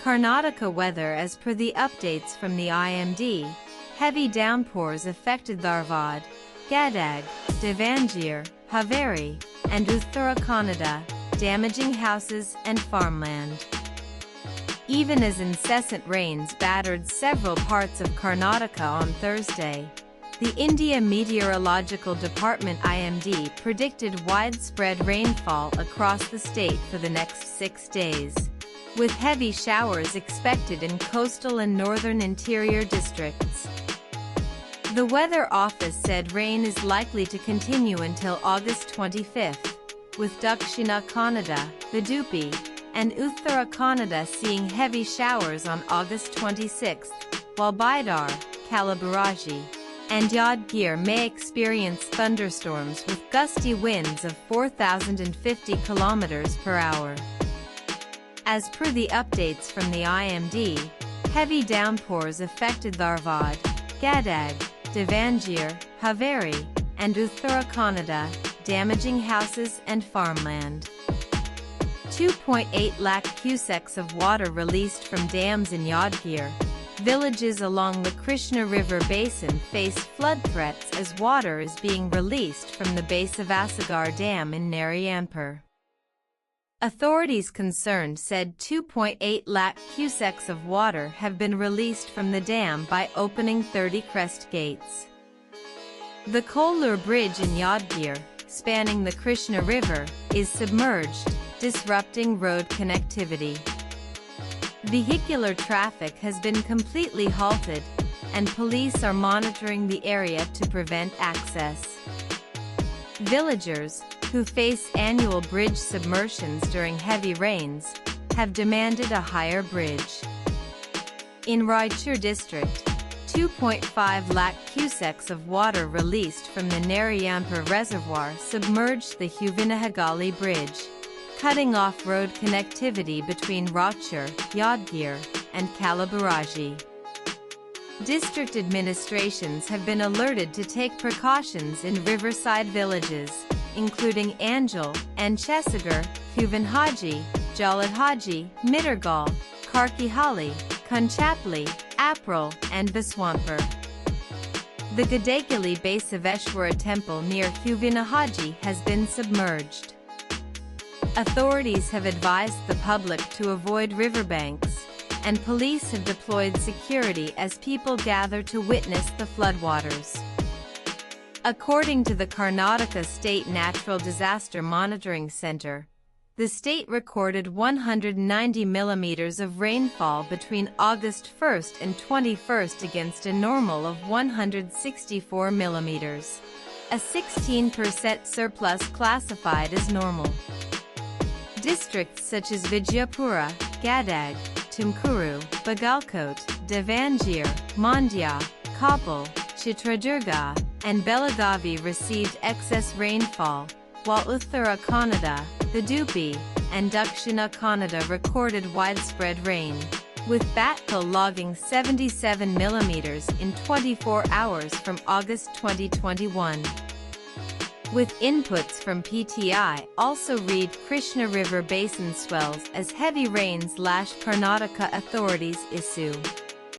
Karnataka weather. As per the updates from the IMD, heavy downpours affected Dharwad, Gadag, Davangere, Haveri, and Uttara Kannada, damaging houses and farmland. Even as incessant rains battered several parts of Karnataka on Thursday, the India Meteorological Department IMD predicted widespread rainfall across the state for the next 6 days, with heavy showers expected in coastal and northern interior districts. The Weather Office said rain is likely to continue until August 25, with Dakshina Kannada, Udupi, and Uttara Kannada seeing heavy showers on August 26, while Bidar, Kalaburaji, and Yadgir may experience thunderstorms with gusty winds of 4,050 km per hour. As per the updates from the IMD, heavy downpours affected Dharwad, Gadag, Davangere, Haveri, and Uttara Kannada, damaging houses and farmland. 2.8 lakh cusecs of water released from dams in Yadgir. Villages along the Krishna River basin face flood threats as water is being released from the base of Asagar Dam in Narayanpur. Authorities concerned said 2.8 lakh cusecs of water have been released from the dam by opening 30 crest gates. The Kollur Bridge in Yadgir, spanning the Krishna River, is submerged, disrupting road connectivity. Vehicular traffic has been completely halted, and police are monitoring the area to prevent access. Villagers, who face annual bridge submersions during heavy rains, have demanded a higher bridge. In Raichur district, 2.5 lakh cusecs of water released from the Narayanpur reservoir submerged the Huvinahagali Bridge, cutting off road connectivity between Raichur, Yadgir, and Kalaburaji. District administrations have been alerted to take precautions in riverside villages, including Angel and Chesagar, Huvinhaji, Jaladhaji, Mittergal, Karkihali, Kunchapli, April, and Baswampur. The Gadagali Basaveshwara temple near Huvinahaji has been submerged. Authorities have advised the public to avoid riverbanks, and police have deployed security as people gather to witness the floodwaters. According to the Karnataka State Natural Disaster Monitoring Center, the state recorded 190 millimeters of rainfall between August 1st and 21st against a normal of 164 millimeters, a 16% surplus classified as normal. Districts such as Vijayapura, Gadag, Tumkuru, Bagalkote, Davangere, Mandya, Koppal, Chitradurga, and Belagavi received excess rainfall, while Uttara Kannada, Udupi, and Dakshina Kannada recorded widespread rain, with Bhatkal logging 77 millimeters in 24 hours from August 2021. With inputs from PTI, also read Krishna River basin swells as heavy rains lash Karnataka authorities issue.